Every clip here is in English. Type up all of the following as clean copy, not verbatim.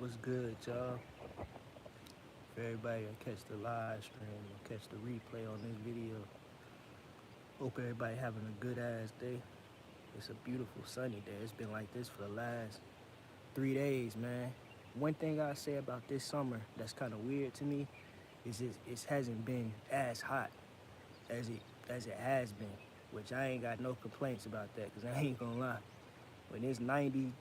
What's good, y'all? For everybody that catch the live stream or catch the replay on this video, hope everybody having a good ass day. It's a beautiful sunny day. It's been like this for the last 3 days, man. One thing I say about this summer that's kind of weird to me is it hasn't been as hot as it has been, which I ain't got no complaints about that, cause I ain't gonna lie. When it's 90,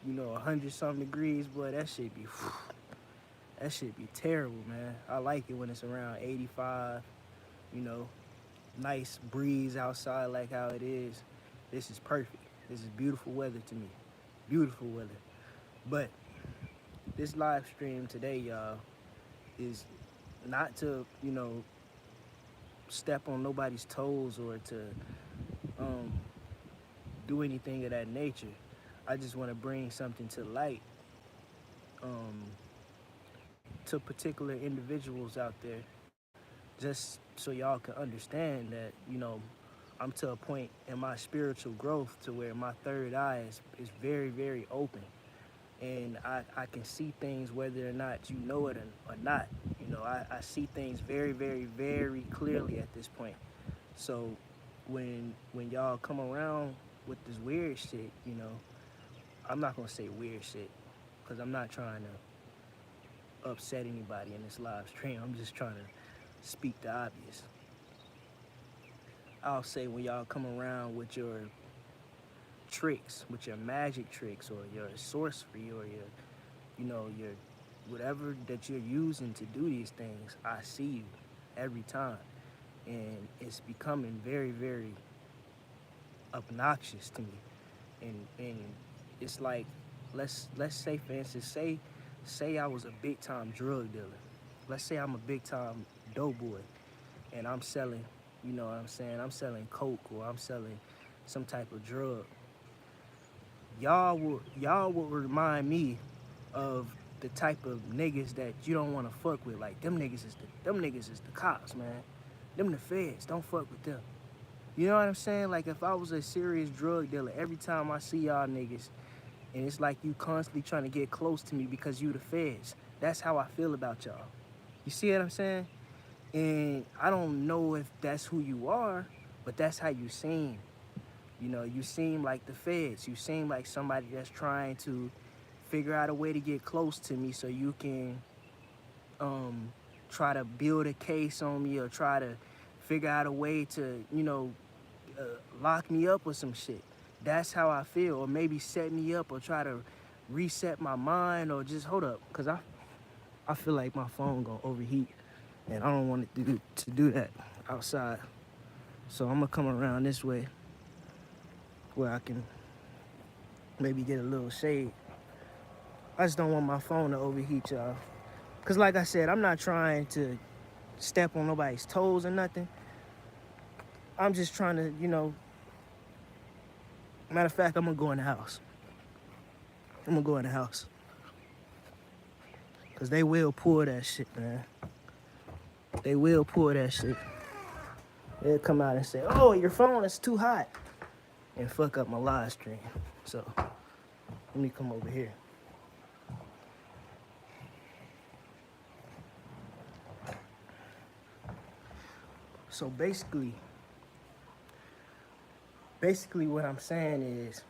100 something degrees, boy, that shit be terrible, man. I like it when it's around 85, you know, nice breeze outside like how it is. This is perfect. This is beautiful weather to me. Beautiful weather. But this live stream today, y'all, is not to, step on nobody's toes or to um, do anything of that nature. I just want to bring something to light um, to particular individuals out there, just so y'all can understand that, I'm to a point in my spiritual growth to where my third eye is very, very open. And I can see things whether or not you know it or not. I see things very, very, very clearly at this point. So when y'all come around with this weird shit, I'm not gonna say weird shit, because I'm not trying to upset anybody in this live stream. I'm just trying to speak the obvious. I'll say when y'all come around with your tricks, with your magic tricks or your sorcery or your whatever that you're using to do these things, I see you every time. And it's becoming very, very obnoxious to me. And it's like, let's say, for instance, say I was a big time drug dealer. Let's say I'm a big time dope boy and I'm selling, you know what I'm saying? I'm selling coke or I'm selling some type of drug. Y'all will remind me of the type of niggas that you don't want to fuck with. Like them niggas is the cops, man. Them the feds. Don't fuck with them. You know what I'm saying? Like if I was a serious drug dealer, every time I see y'all niggas, and it's like you constantly trying to get close to me because you the feds. That's how I feel about y'all. You see what I'm saying? And I don't know if that's who you are, but that's how you seem. You seem like the feds. You seem like somebody that's trying to figure out a way to get close to me so you can try to build a case on me or try to figure out a way to, uh, lock me up with some shit. That's how I feel. Or maybe set me up or try to reset my mind or just hold up. Because I feel like my phone gonna overheat and I don't want it to do that outside. So I'm gonna come around this way where I can maybe get a little shade. I just don't want my phone to overheat, y'all. Because like I said, I'm not trying to step on nobody's toes or nothing. I'm just trying to, matter of fact, I'm going to go in the house. I'm going to go in the house. Because they will pull that shit, man. They will pull that shit. They'll come out and say, oh, your phone is too hot. And fuck up my live stream. So, let me come over here. So basically what I'm saying is,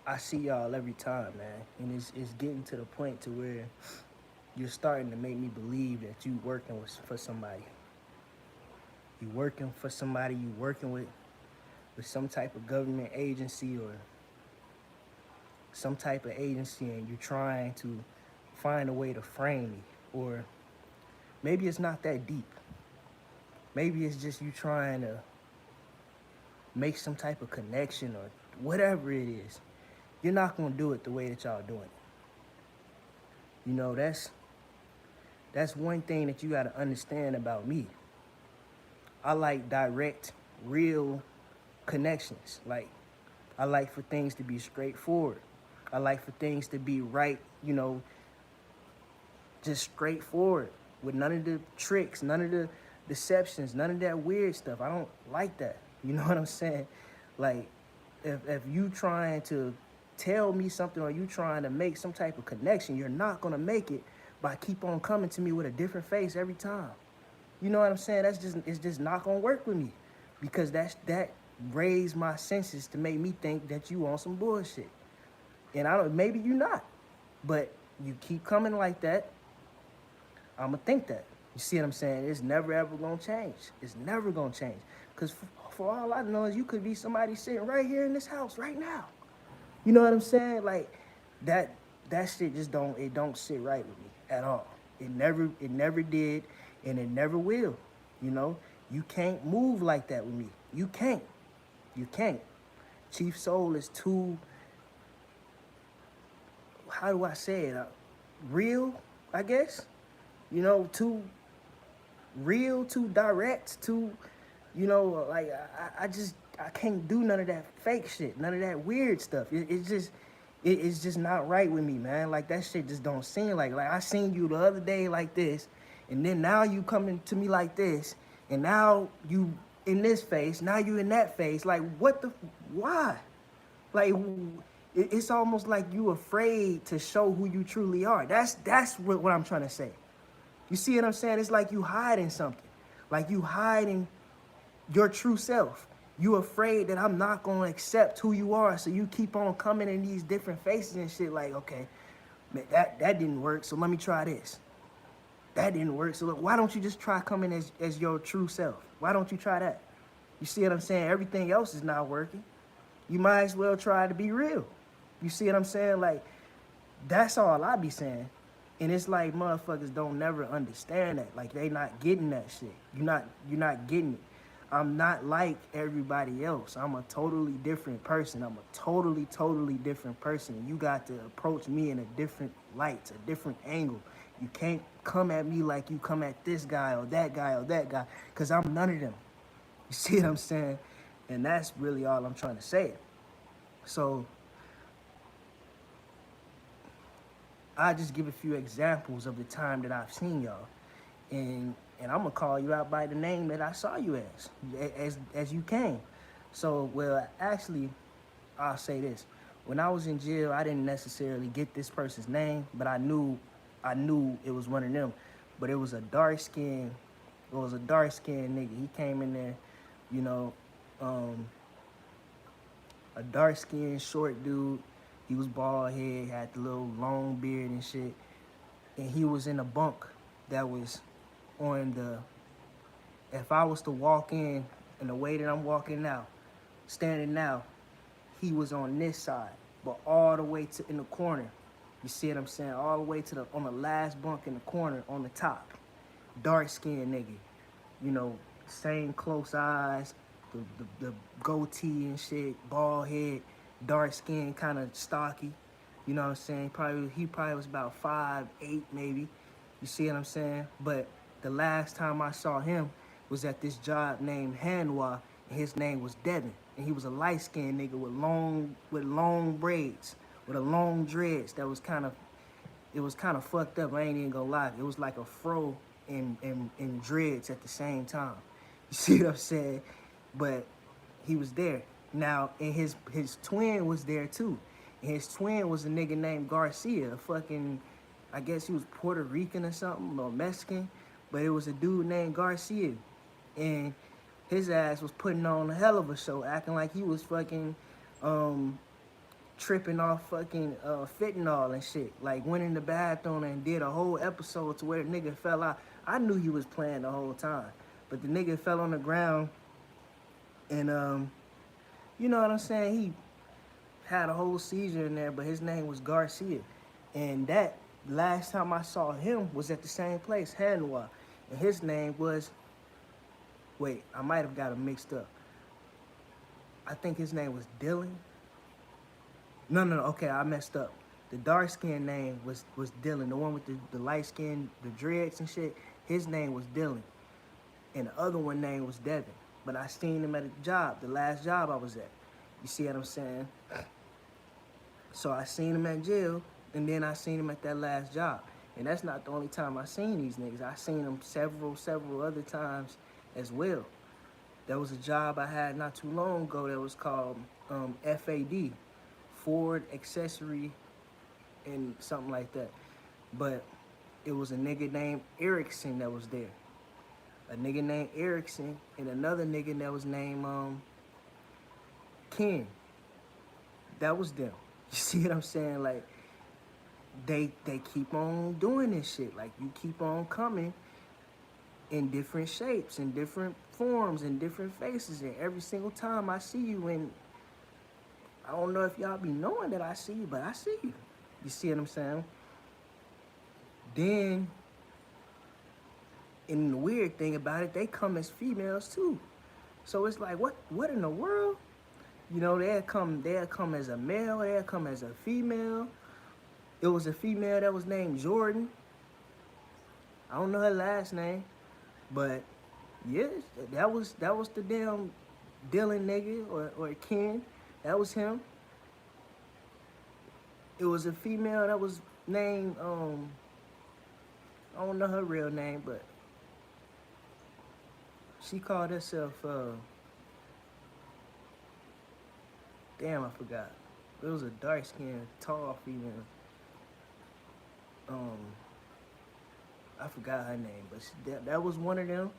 I see y'all every time, man. And it's getting to the point to where you're starting to make me believe that you working for somebody. You working for somebody, you working with some type of government agency or some type of agency, and you're trying to find a way to frame me. Or maybe it's not that deep. Maybe it's just you trying to make some type of connection or whatever it is. You're not gonna do it the way that y'all doing it. That's one thing that you gotta understand about me. I like direct, real connections. Like, I like for things to be straightforward. I like for things to be right, just straightforward, with none of the tricks, none of the deceptions, none of that weird stuff. I don't like that. You know what I'm saying? Like, if you trying to tell me something or you trying to make some type of connection, you're not gonna make it by keep on coming to me with a different face every time. You know what I'm saying? It's just not gonna work with me, because that raised my senses to make me think that you on some bullshit. And I don't, maybe you not, but you keep coming like that, I'ma think that. You see what I'm saying? It's never ever gonna change. It's never gonna change. Cause for all I know is you could be somebody sitting right here in this house right now. You know what I'm saying? Like that that shit just don't sit right with me at all. It never did, and it never will. You know? You can't move like that with me. You can't. You can't. Chief Soul is too, how do I say it? Real, I guess. You know, too real, too direct, too, you know, like I can't do none of that fake shit, none of that weird stuff. It's just not right with me, man. Like that shit just don't seem like I seen you the other day like this, and then now you coming to me like this, and now you in this face, now you in that face. Like what the, why? Like it's almost like you afraid to show who you truly are. That's what I'm trying to say. You see what I'm saying? It's like you hiding something. Like you hiding your true self. You afraid that I'm not gonna accept who you are, so you keep on coming in these different faces and shit like, okay, man, that didn't work, so let me try this. That didn't work, so look, why don't you just try coming as your true self? Why don't you try that? You see what I'm saying? Everything else is not working. You might as well try to be real. You see what I'm saying? Like, that's all I be saying. And it's like motherfuckers don't never understand that. Like they not getting that shit. You're not getting it. I'm not like everybody else. I'm a totally different person. I'm a totally different person. You got to approach me in a different light, a different angle. You can't come at me like you come at this guy or that guy or that guy, because I'm none of them. You see what I'm saying? And that's really all I'm trying to say. So I just give a few examples of the time that I've seen y'all, and I'm gonna call you out by the name that I saw you as you came. So, well, actually, I'll say this: when I was in jail, I didn't necessarily get this person's name, but I knew it was one of them. But it was a dark skinned nigga. He came in there, you know, a dark skinned short dude. He was bald head, had the little long beard and shit. And he was in a bunk that was on the, if I was to walk in the way that I'm walking now, standing now, he was on this side, but all the way to in the corner. You see what I'm saying? All the way to the, on the last bunk in the corner on the top. Dark skinned nigga. You know, same close eyes, the goatee and shit, bald head, dark skin, kind of stocky. You know what I'm saying? He probably was about 5'8" maybe. You see what I'm saying? But the last time I saw him was at this job named Hanwha, and his name was Devin. And he was a light-skinned nigga with long braids, with a long dreads that was kind of, it was kind of fucked up. I ain't even gonna lie. It was like a fro and dreads at the same time. You see what I'm saying? But he was there. Now, and his twin was there too. And his twin was a nigga named Garcia, a fucking, I guess he was Puerto Rican or something, or Mexican. But it was a dude named Garcia. And his ass was putting on a hell of a show, acting like he was fucking tripping off fucking fentanyl and shit. Like went in the bathroom and did a whole episode to where the nigga fell out. I knew he was playing the whole time. But the nigga fell on the ground and you know what I'm saying? He had a whole seizure in there, but his name was Garcia. And that last time I saw him was at the same place, Hanwha. And his name was, wait, I might have got him mixed up. I think his name was Dylan. No, okay, I messed up. The dark skin name was Dylan. The one with the light skin, the dreads and shit, his name was Dylan. And the other one name was Devin. But I seen him at a job, the last job I was at. You see what I'm saying? So I seen him at jail, and then I seen him at that last job. And that's not the only time I seen these niggas. I seen them several other times as well. There was a job I had not too long ago that was called FAD, Ford accessory and something like that. But it was a nigga named Erickson that was there. A nigga named Erickson and another nigga that was named Ken. That was them. You see what I'm saying? Like they keep on doing this shit. Like you keep on coming in different shapes, in different forms, in different faces, and every single time I see you, and I don't know if y'all be knowing that I see you, but I see you. You see what I'm saying? Then, and the weird thing about it, they come as females too. So it's like, what in the world? You know, they'll come as a male, they'll come as a female. It was a female that was named Jordan. I don't know her last name, but yes, that was the damn Dylan nigga or Ken. That was him. It was a female that was named I don't know her real name, but she called herself damn, I forgot. It was a dark skinned, tall female. I forgot her name, but that was one of them.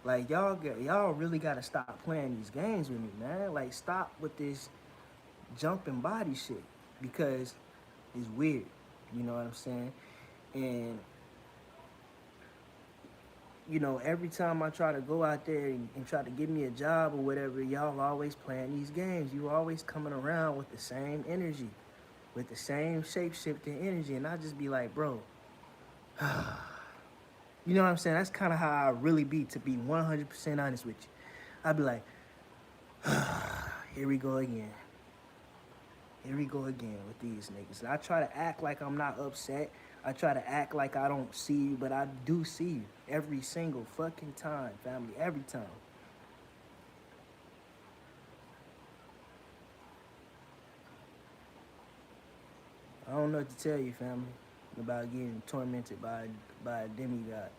Like y'all really gotta stop playing these games with me, man. Like stop with this jumping body shit because it's weird. You know what I'm saying? And you know, every time I try to go out there and try to get me a job or whatever, y'all always playing these games. You always coming around with the same energy, with the same shape-shifting energy, and I just be like, bro. You know what I'm saying? That's kind of how I really be, to be 100% honest with you. I'd be like, here we go again. Here we go again with these niggas. And I try to act like I'm not upset. I try to act like I don't see you, but I do see you every single fucking time, family, every time. I don't know what to tell you, family, about getting tormented by a demigod.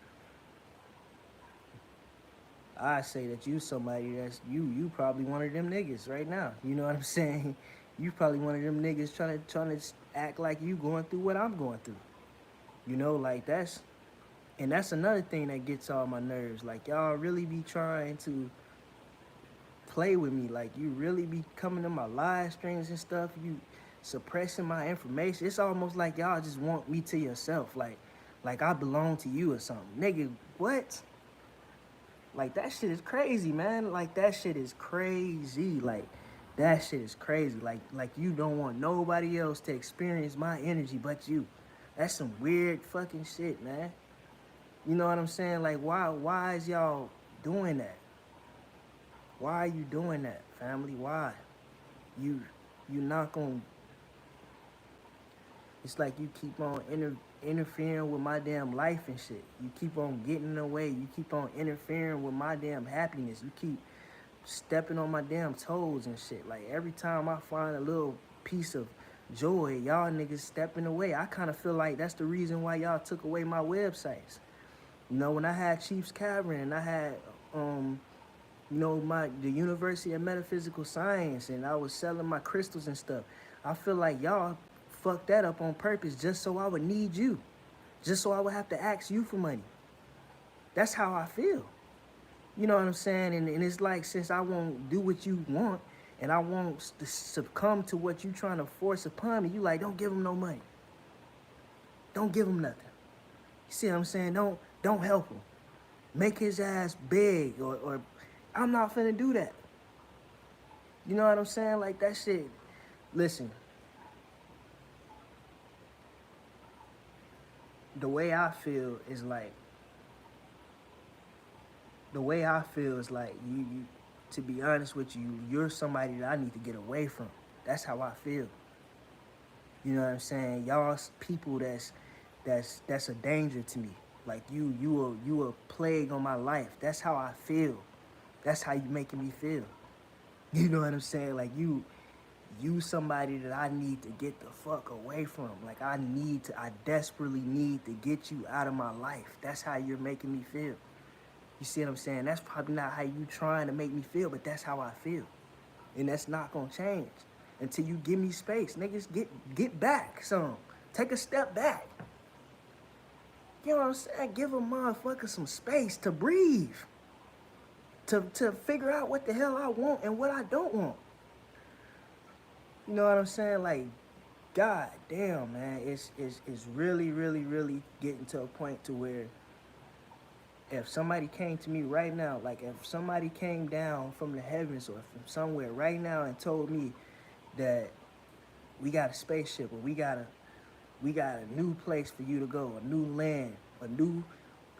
I say that you somebody that's you probably one of them niggas right now. You know what I'm saying? You probably one of them niggas trying to act like you going through what I'm going through. You know, like that's another thing that gets on my nerves. Like y'all really be trying to play with me. Like you really be coming to my live streams and stuff. You suppressing my information. It's almost like y'all just want me to yourself. Like I belong to you or something. Nigga, what? Like that shit is crazy, man. Like that shit is crazy. Like that shit is crazy. Like you don't want nobody else to experience my energy but you. That's some weird fucking shit, man. You know what I'm saying? Like why is y'all doing that? Why are you doing that, family? Why? You not gonna. It's like you keep on interfering with my damn life and shit. You keep on getting in the way. You keep on interfering with my damn happiness. You keep stepping on my damn toes and shit. Like every time I find a little piece of joy, y'all niggas stepping away. I kind of feel like that's the reason why y'all took away my websites. You know, when I had Chiefs Cavern and I had you know, the University of Metaphysical Science, and I was selling my crystals and stuff. I feel like y'all fucked that up on purpose just so I would need you. Just so I would have to ask you for money. That's how I feel. You know what I'm saying? And it's like, since I won't do what you want and I won't succumb to what you trying to force upon me, you like, don't give him no money. Don't give him nothing. You see what I'm saying? Don't help him. Make his ass big or I'm not finna do that. You know what I'm saying? Like that shit. Listen. The way I feel is like you to be honest with you, you're somebody that I need to get away from. That's how I feel. You know what I'm saying? Y'all people that's a danger to me. Like you a plague on my life. That's how I feel. That's how you making me feel. You know what I'm saying? Like you somebody that I need to get the fuck away from. Like I desperately need to get you out of my life. That's how you're making me feel. You see what I'm saying? That's probably not how you trying to make me feel, but that's how I feel. And that's not gonna change. until you give me space. Niggas, get back some. Take a step back. You know what I'm saying? Give a motherfucker some space to breathe. To figure out what the hell I want and what I don't want. You know what I'm saying? Like, God damn, man. It's really, really, really getting to a point to where if somebody came to me right now, like if somebody came down from the heavens or from somewhere right now and told me that we got a spaceship or we got a new place for you to go, a new land, a new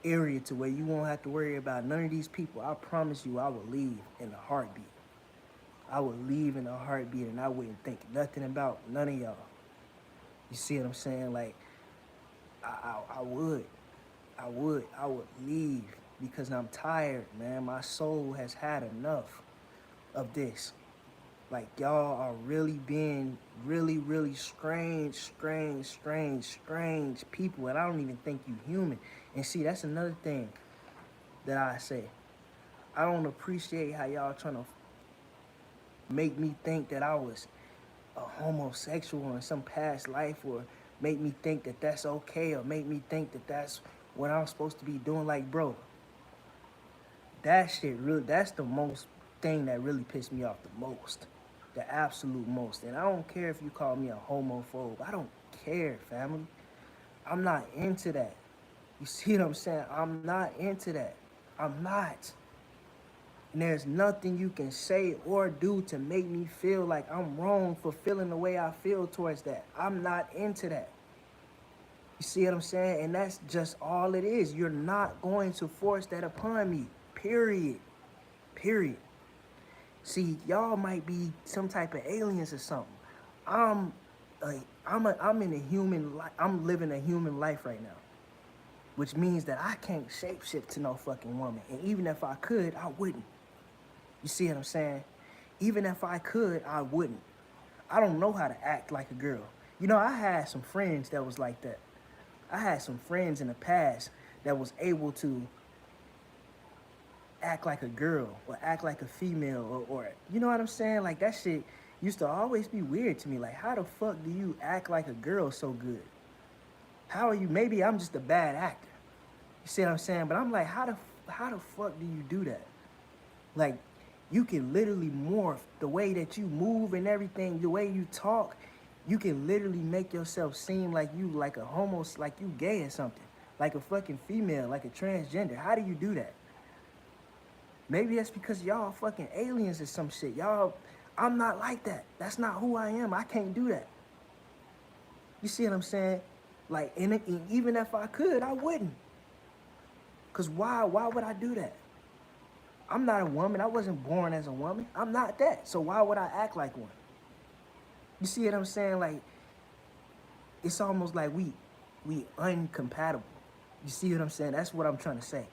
area to where you won't have to worry about none of these people, I promise you I will leave in a heartbeat. I would leave in a heartbeat and I wouldn't think nothing about none of y'all. You see what I'm saying? Like, I would leave because I'm tired, man. My soul has had enough of this. Like, y'all are really being really, really strange people, and I don't even think you human. And see, that's another thing that I say. I don't appreciate how y'all trying to make me think that I was a homosexual in some past life, or make me think that that's okay, or make me think that that's what I'm supposed to be doing. Like, bro, that shit really, that's the most thing that really pissed me off the most. The absolute most. And I don't care if you call me a homophobe. I don't care, family. I'm not into that. You see what I'm saying? I'm not into that. I'm not. And there's nothing you can say or do to make me feel like I'm wrong for feeling the way I feel towards that. I'm not into that. You see what I'm saying? And that's just all it is. You're not going to force that upon me. Period. Period. See, y'all might be some type of aliens or something. I'm in a human life. I'm living a human life right now, which means that I can't shapeshift to no fucking woman. And even if I could, I wouldn't. You see what I'm saying? Even if I could, I wouldn't. I don't know how to act like a girl. You know, I had some friends that was like that. I had some friends in the past that was able to act like a girl or act like a female or you know what I'm saying? Like, that shit used to always be weird to me. Like, how the fuck do you act like a girl so good? How are you? Maybe I'm just a bad actor. You see what I'm saying? But I'm like, how the fuck do you do that? Like, you can literally morph the way that you move and everything, the way you talk. You can literally make yourself seem like you like a homo, like you gay or something, like a fucking female, like a transgender. How do you do that? Maybe that's because y'all fucking aliens or some shit. Y'all, I'm not like that. That's not who I am. I can't do that. You see what I'm saying? Like, and even if I could, I wouldn't. Cause why would I do that? I'm not a woman. I wasn't born as a woman. I'm not that. So why would I act like one? You see what I'm saying? Like, it's almost like we uncompatible. You see what I'm saying? That's what I'm trying to say.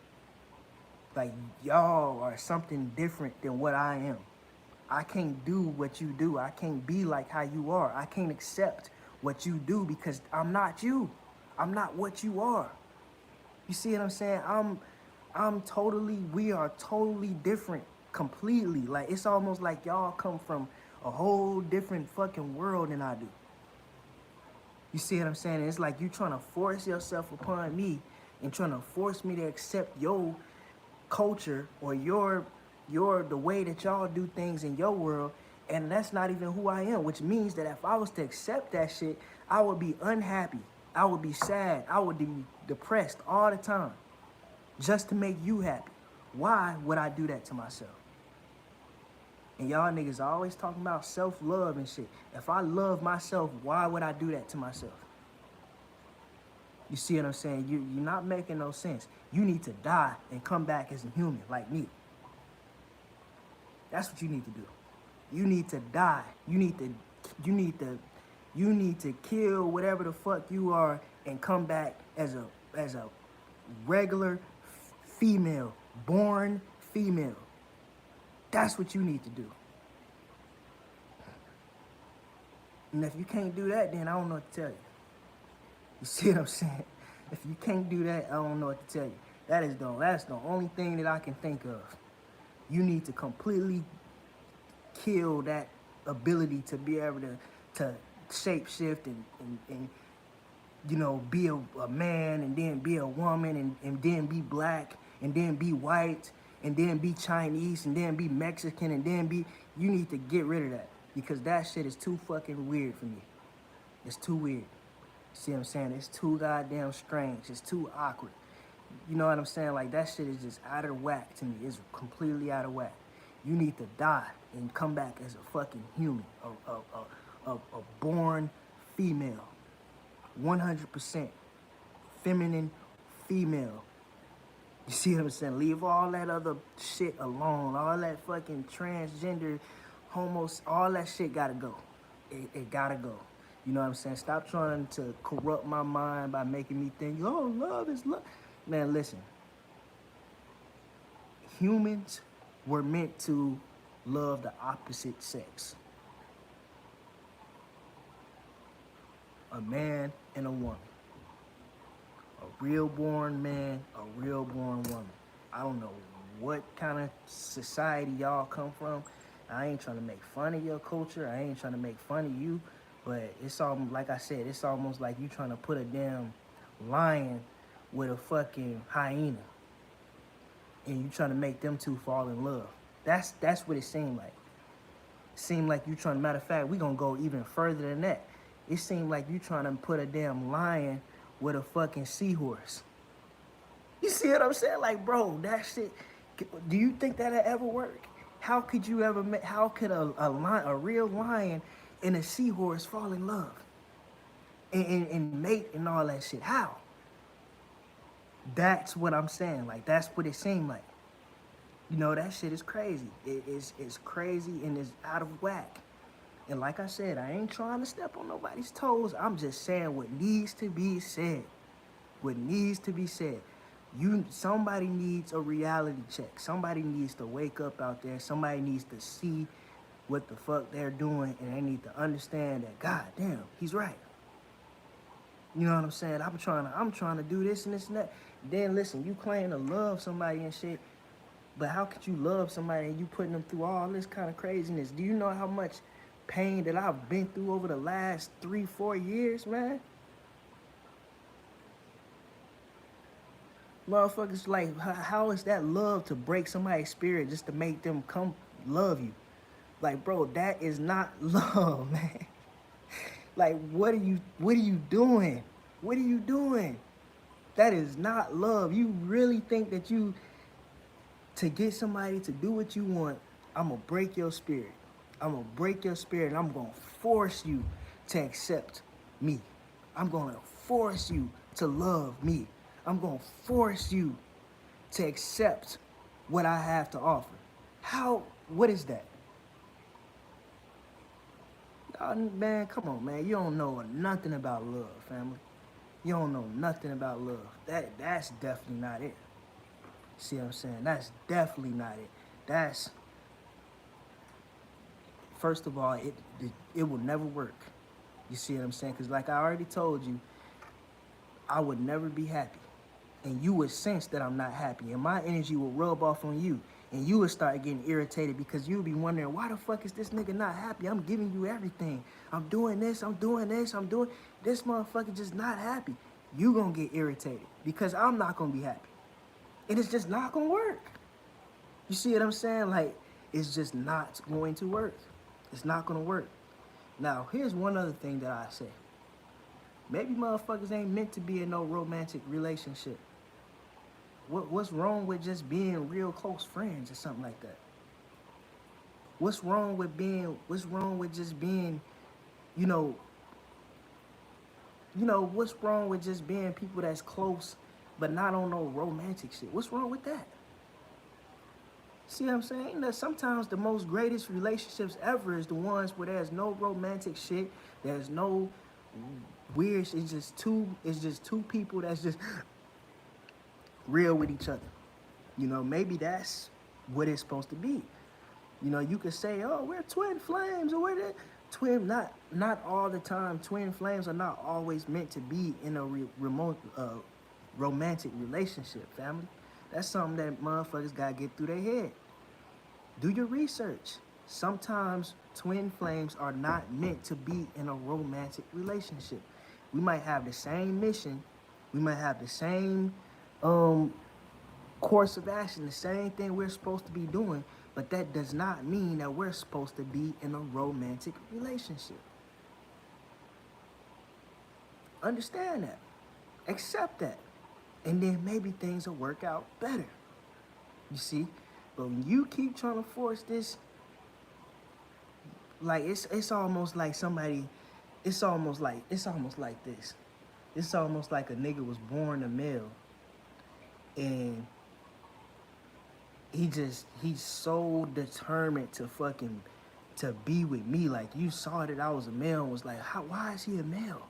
Like, y'all are something different than what I am. I can't do what you do. I can't be like how you are. I can't accept what you do because I'm not you. I'm not what you are. You see what I'm saying? We are totally different completely. Like, it's almost like y'all come from a whole different fucking world than I do. You see what I'm saying? It's like you trying to force yourself upon me and trying to force me to accept your culture or the way that y'all do things in your world, and that's not even who I am, which means that if I was to accept that shit, I would be unhappy. I would be sad. I would be depressed all the time just to make you happy. Why would I do that to myself? And y'all niggas are always talking about self-love and shit. If I love myself, why would I do that to myself? You see what I'm saying? You're not making no sense. You need to die and come back as a human like me. That's what you need to do. You need to die. You need to kill whatever the fuck you are and come back as a regular female, born female. That's what you need to do. And if you can't do that, then I don't know what to tell you. You see what I'm saying? If you can't do that, I don't know what to tell you. That's the only thing that I can think of. You need to completely kill that ability to be able to shape shift and you know, be a man and then be a woman and then be black and then be white and then be Chinese and then be Mexican and then be, you need to get rid of that because that shit is too fucking weird for me. It's too weird. See what I'm saying? It's too goddamn strange. It's too awkward. You know what I'm saying? Like that shit is just out of whack to me. It's completely out of whack. You need to die and come back as a fucking human, a born female. 100% feminine female. You see what I'm saying? Leave all that other shit alone. All that fucking transgender, homos, all that shit gotta go. It gotta go. You know what I'm saying? Stop trying to corrupt my mind by making me think, oh, love is love. Man, listen. Humans were meant to love the opposite sex. A man and a woman. A real born man, a real born woman. I don't know what kind of society y'all come from. I ain't trying to make fun of your culture. I ain't trying to make fun of you. But it's almost, like I said, it's almost like you trying to put a damn lion with a fucking hyena. And you trying to make them two fall in love. That's what it seemed like. It seemed like you trying, matter of fact, we gonna go even further than that. It seemed like you trying to put a damn lion with a fucking seahorse. You see what I'm saying? Like, bro, that shit, do you think that'll ever work? How could you ever, how could a real lion and a seahorse fall in love? And mate and all that shit? How? That's what I'm saying. Like, that's what it seemed like. You know, that shit is crazy. It's crazy and it's out of whack. And like I said, I ain't trying to step on nobody's toes. I'm just saying what needs to be said. What needs to be said. Somebody needs a reality check. Somebody needs to wake up out there. Somebody needs to see what the fuck they're doing, and they need to understand that, god damn, he's right. You know what I'm saying? I'm trying to do this and this and that. Then listen, you claim to love somebody and shit, but how could you love somebody and you putting them through all this kind of craziness? Do you know how much pain that I've been through over the last 3-4 years, man? Motherfuckers, like, how is that love to break somebody's spirit just to make them come love you? Like, bro, that is not love, man. Like, what are you doing? What are you doing? That is not love. You really think that to get somebody to do what you want, I'm gonna break your spirit. I'm gonna break your spirit and I'm gonna force you to accept me. I'm gonna force you to love me. I'm gonna force you to accept what I have to offer. What is that? Man, come on, man. You don't know nothing about love, family. You don't know nothing about love. That's definitely not it. See what I'm saying? That's definitely not it. That's, first of all, it will never work. You see what I'm saying? Because like I already told you, I would never be happy. And you would sense that I'm not happy. And my energy will rub off on you. And you would start getting irritated because you would be wondering, why the fuck is this nigga not happy? I'm giving you everything. I'm doing this, I'm doing this, I'm doing... This motherfucker just not happy. You gonna get irritated because I'm not gonna be happy. And it's just not gonna work. You see what I'm saying? Like, it's just not going to work. It's not gonna work. Now, here's one other thing that I say. Maybe motherfuckers ain't meant to be in no romantic relationship. What's wrong with just being real close friends or something like that? What's wrong with just being, what's wrong with just being people that's close but not on no romantic shit? What's wrong with that? See what I'm saying? That sometimes the most greatest relationships ever is the ones where there's no romantic shit, there's no weird shit. It's just two people that's just real with each other. Maybe that's what it's supposed to be. You could say, oh, we're twin flames, or we're the twin. Not all the time. Twin flames are not always meant to be in a romantic relationship, family. That's something that motherfuckers gotta get through their head. Do your research. Sometimes twin flames are not meant to be in a romantic relationship. We might have the same mission, we might have the same um, course of action, the same thing we're supposed to be doing, but that does not mean that we're supposed to be in a romantic relationship. Understand that. Accept that. And then maybe things will work out better. You see? But when you keep trying to force this, like it's almost like somebody, it's almost like this. It's almost like a nigga was born a male and he's so determined to fucking to be with me. Like you saw that I was a male and was like, why is he a male?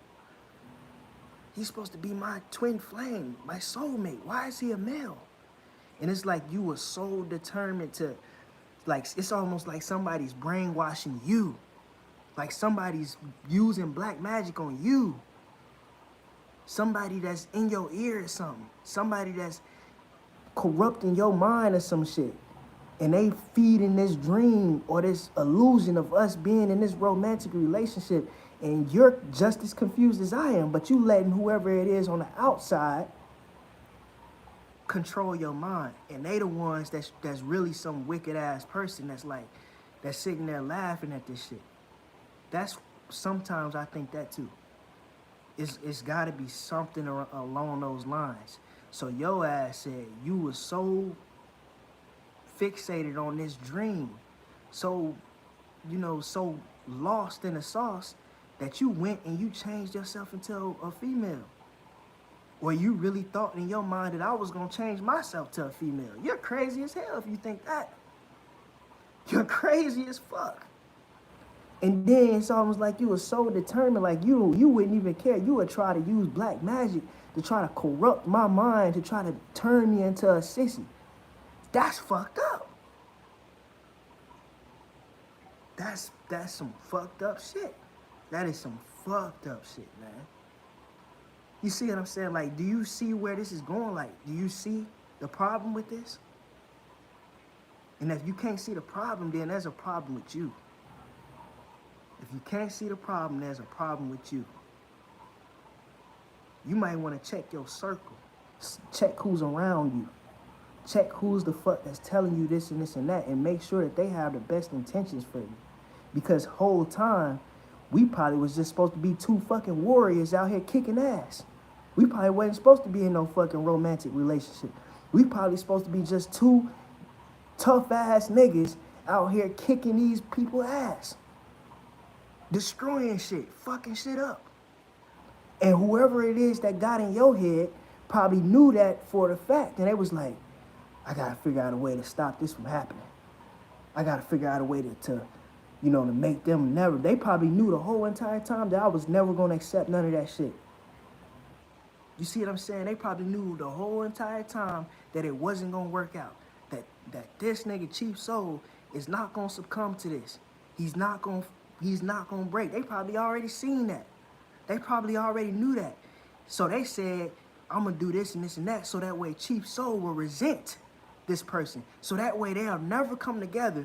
He's supposed to be my twin flame, my soulmate. Why is he a male? And it's like you were so determined to, like, it's almost like somebody's brainwashing you. Like somebody's using black magic on you. Somebody that's in your ear or something. Somebody that's corrupting your mind or some shit. And they feeding this dream or this illusion of us being in this romantic relationship. And you're just as confused as I am, but you letting whoever it is on the outside control your mind. And they the ones that's really some wicked ass person that's sitting there laughing at this shit. That's sometimes I think that too. It's gotta be something along those lines. So your ass said you was so fixated on this dream, so so lost in the sauce that you went and you changed yourself into a female. Or you really thought in your mind that I was gonna change myself to a female. You're crazy as hell if you think that. You're crazy as fuck. And then it's almost like you were so determined, like you wouldn't even care. You would try to use black magic to try to corrupt my mind, to try to turn me into a sissy. That's fucked up. That's some fucked up shit. That is some fucked up shit, man. You see what I'm saying? Like, do you see where this is going? Like, do you see the problem with this? And if you can't see the problem, then there's a problem with you. If you can't see the problem, there's a problem with you. You might want to check your circle. Check who's around you. Check who's the fuck that's telling you this and this and that, and make sure that they have the best intentions for you. Because whole time, we probably was just supposed to be two fucking warriors out here kicking ass. We probably wasn't supposed to be in no fucking romantic relationship. We probably supposed to be just two tough ass niggas out here kicking these people ass. Destroying shit, fucking shit up. And whoever it is that got in your head probably knew that for the fact. And they was like, I gotta figure out a way to stop this from happening. I gotta figure out a way to make them never. They probably knew the whole entire time that I was never gonna accept none of that shit. You see what I'm saying? They probably knew the whole entire time that it wasn't gonna work out. That this nigga Chief Soul is not gonna succumb to this. He's not gonna break. They probably already seen that. They probably already knew that. So they said, I'm gonna do this and this and that, so that way Chief Soul will resent this person. So that way they'll never come together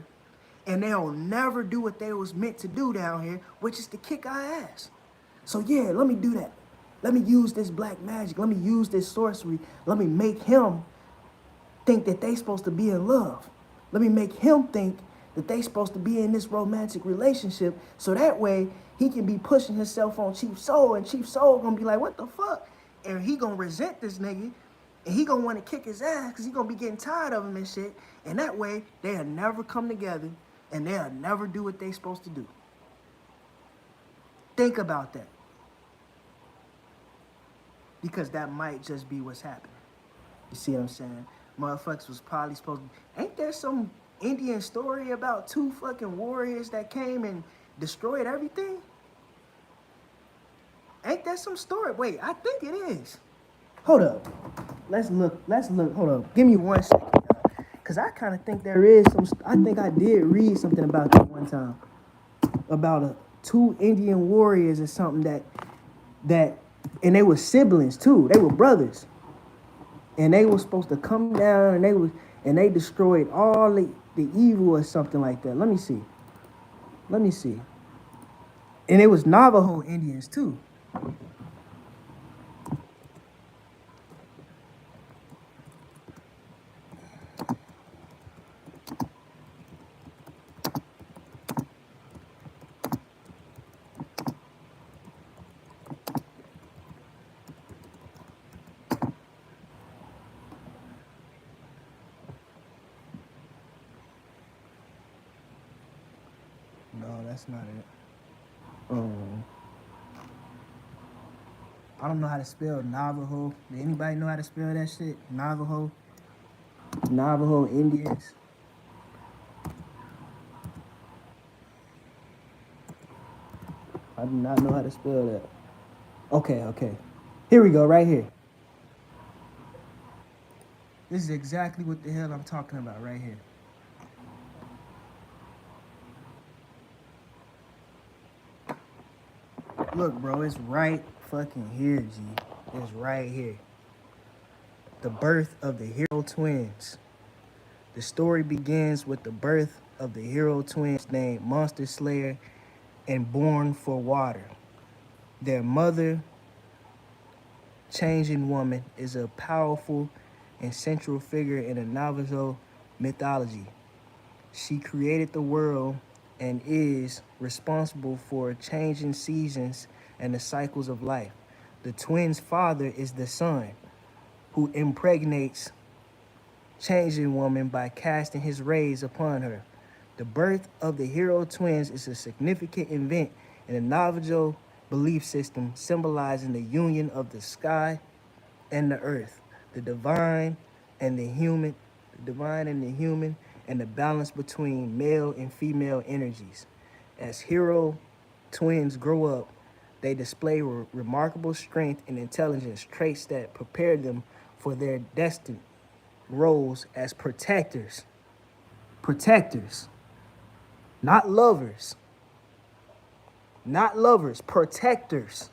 and they'll never do what they was meant to do down here, which is to kick our ass. So yeah, let me do that. Let me use this black magic. Let me use this sorcery. Let me make him think that they supposed to be in love. Let me make him think that they supposed to be in this romantic relationship, so that way he can be pushing himself on Chief Soul, and Chief Soul gonna be like, what the fuck? And he gonna resent this nigga, and he gonna want to kick his ass because he gonna be getting tired of him and shit. And that way, they'll never come together, and they'll never do what they supposed to do. Think about that. Because that might just be what's happening. You see what I'm saying? Motherfuckers was probably supposed to... Ain't there some Indian story about two fucking warriors that came and destroyed everything? Ain't that some story? Wait, I think it is. Hold up. Let's look. Hold up. Give me 1 second, y'all. Because I kind of think there is some... I think I did read something about that one time. About two Indian warriors or something that... And they were siblings, too. They were brothers. And they were supposed to come down and they destroyed all the evil or something like that. Let me see. Let me see. And it was Navajo Indians too. No, that's not it. Um, I don't know how to spell Navajo. Does anybody know how to spell that shit? Navajo? Navajo Indians? I do not know how to spell that. Okay, okay. Here we go, right here. This is exactly what the hell I'm talking about right here. Look, bro, it's right fucking here, G. It's right here. The birth of the hero twins. The story begins with the birth of the hero twins named Monster Slayer and Born for Water. Their mother, Changing Woman, is a powerful and central figure in the Navajo mythology. She created the world and is responsible for changing seasons and the cycles of life. The twins' father is the sun, who impregnates Changing Woman by casting his rays upon her. The birth of the hero twins is a significant event in the Navajo belief system, symbolizing the union of the sky and the earth, the divine and the human, and the balance between male and female energies. As hero twins grow up, they display remarkable strength and intelligence, traits that prepare them for their destined roles as protectors. Protectors, not lovers. Not lovers, protectors.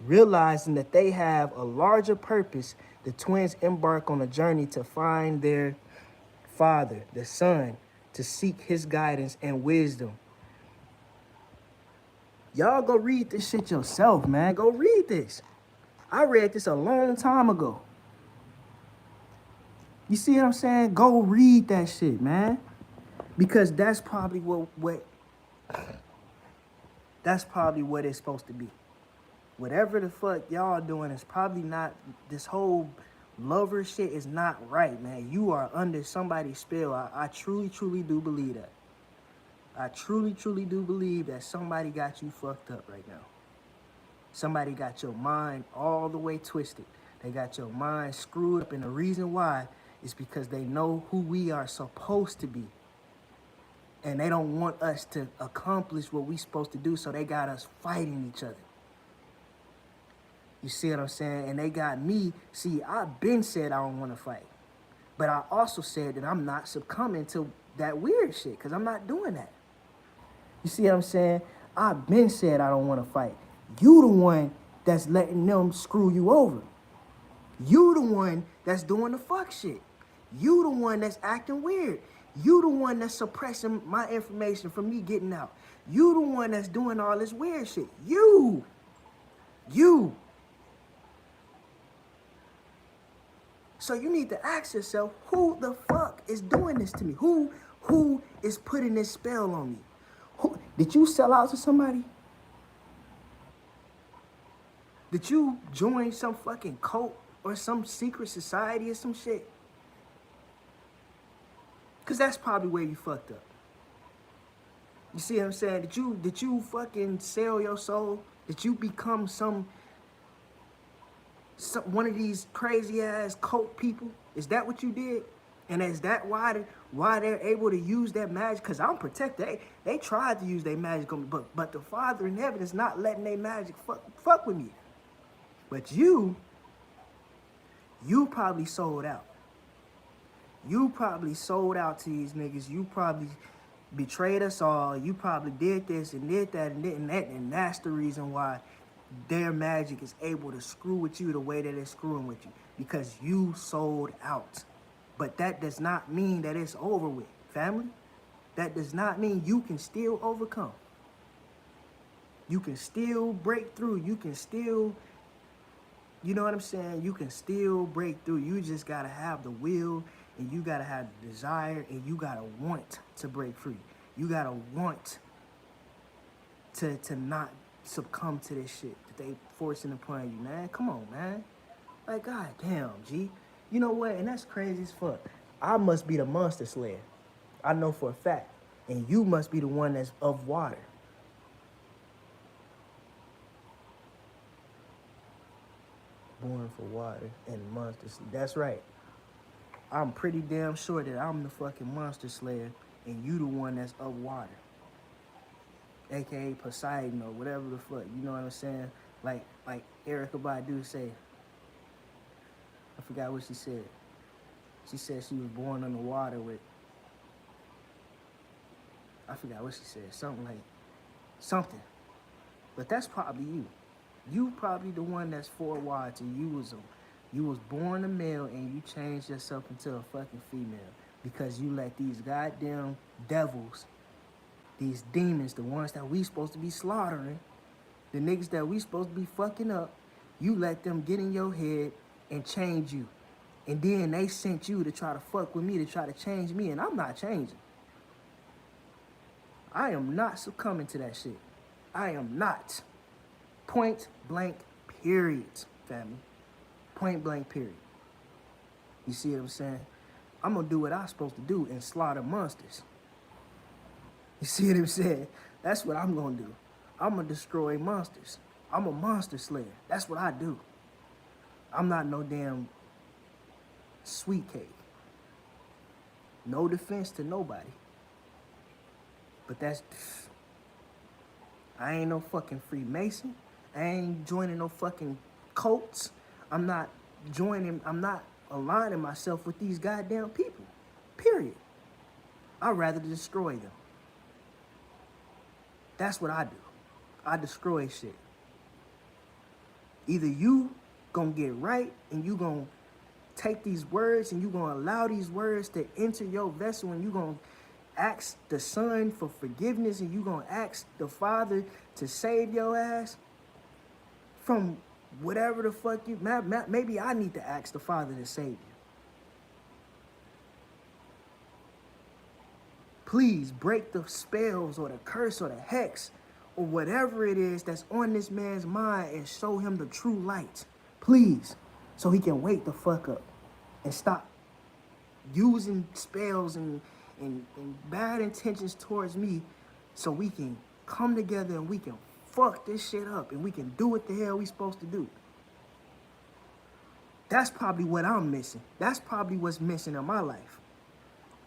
Realizing that they have a larger purpose, the twins embark on a journey to find their father, the sun, to seek his guidance and wisdom. Y'all go read this shit yourself, man. Go read this. I read this a long time ago. You see what I'm saying? Go read that shit, man. Because that's probably what it's supposed to be. Whatever the fuck y'all doing is probably not, this whole lover shit is not right, man. You are under somebody's spell. I truly, truly do believe that. I truly, truly do believe that somebody got you fucked up right now. Somebody got your mind all the way twisted. They got your mind screwed up, and the reason why is because they know who we are supposed to be. And they don't want us to accomplish what we supposed to do, so they got us fighting each other. You see what I'm saying? And they got me. See, I've been said I don't want to fight. But I also said that I'm not succumbing to that weird shit, because I'm not doing that. You see what I'm saying? I've been said I don't want to fight. You the one that's letting them screw you over. You the one that's doing the fuck shit. You the one that's acting weird. You the one that's suppressing my information from me getting out. You the one that's doing all this weird shit. You. So you need to ask yourself, who the fuck is doing this to me? Who is putting this spell on me? Did you sell out to somebody? Did you join some fucking cult or some secret society or some shit? Because that's probably where you fucked up. You see what I'm saying? Did you fucking sell your soul? Did you become some one of these crazy ass cult people? Is that what you did? And is that why they're able to use that magic? Because I'm protected. They tried to use their magic on me, but the Father in heaven is not letting their magic fuck with me. But you probably sold out. You probably sold out to these niggas. You probably betrayed us all. You probably did this and did that and did that, and that's the reason why their magic is able to screw with you the way that it's screwing with you, because you sold out. But that does not mean that it's over with, family. That does not mean you can still overcome. You can still break through. You can still, you know what I'm saying? You can still break through. You just gotta have the will, and you gotta have the desire, and you gotta want to break free. You gotta want to not succumb to this shit that they forcing upon you, man. Come on, man. Like, god damn, G. You know what? And that's crazy as fuck. I must be the monster slayer. I know for a fact. And you must be the one that's of water. Born for water and monsters. That's right. I'm pretty damn sure that I'm the fucking monster slayer and you the one that's of water. AKA Poseidon or whatever the fuck. You know what I'm saying? Like Erykah Badu say. I forgot what she said. She said she was born on the water with, I forgot what she said. Something. But that's probably you. You probably the one that's for water. You was born a male and you changed yourself into a fucking female because you let these goddamn devils, these demons, the ones that we supposed to be slaughtering, the niggas that we supposed to be fucking up, you let them get in your head and change you. And then they sent you to try to fuck with me, to try to change me, and I'm not changing. I am not succumbing to that shit. I am not. Point blank, period, family. Point blank, period. You see what I'm saying? I'm gonna do what I'm supposed to do and slaughter monsters. You see what I'm saying? That's what I'm gonna do. I'm gonna destroy monsters. I'm a monster slayer. That's what I do. I'm not no damn sweet cake. No defense to nobody. But I ain't no fucking Freemason. I ain't joining no fucking cults. I'm not aligning myself with these goddamn people. Period. I'd rather destroy them. That's what I do. I destroy shit. Either you gonna get right and you gonna take these words and you gonna allow these words to enter your vessel and you gonna ask the Son for forgiveness and you gonna ask the Father to save your ass from whatever the fuck you... Maybe I need to ask the Father to save you. Please break the spells or the curse or the hex or whatever it is that's on this man's mind and show him the true light. Please. So he can wake the fuck up and stop using spells and bad intentions towards me so we can come together and we can fuck this shit up and we can do what the hell we supposed to do. That's probably what I'm missing. That's probably what's missing in my life.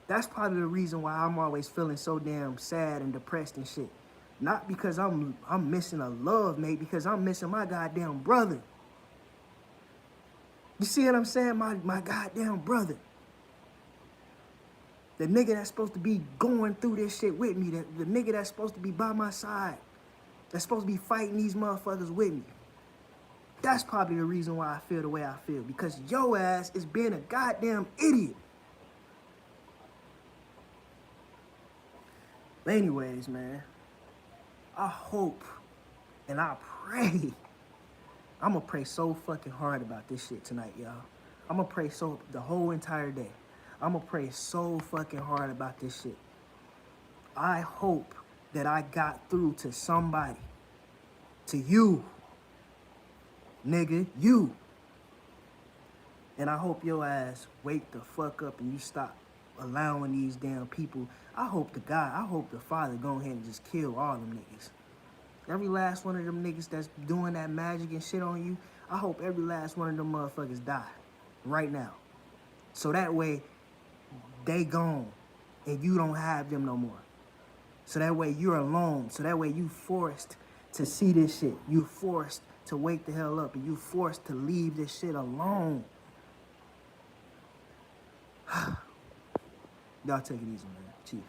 That's probably the reason why I'm always feeling so damn sad and depressed and shit. Not because I'm missing a love mate, because I'm missing my goddamn brother. You see what I'm saying? My goddamn brother. The nigga that's supposed to be going through this shit with me. The nigga that's supposed to be by my side. That's supposed to be fighting these motherfuckers with me. That's probably the reason why I feel the way I feel. Because your ass is being a goddamn idiot. But anyways, man. I hope and I pray. I'm going to pray so fucking hard about this shit tonight, y'all. I'm going to pray the whole entire day. I'm going to pray so fucking hard about this shit. I hope that I got through to somebody. To you. Nigga, you. And I hope your ass wake the fuck up and you stop allowing these damn people. I hope the Father go ahead and just kill all them niggas. Every last one of them niggas that's doing that magic and shit on you, I hope every last one of them motherfuckers die right now. So that way, they gone and you don't have them no more. So that way you're alone. So that way you forced to see this shit. You forced to wake the hell up and you forced to leave this shit alone. Y'all take it easy, man. Chief.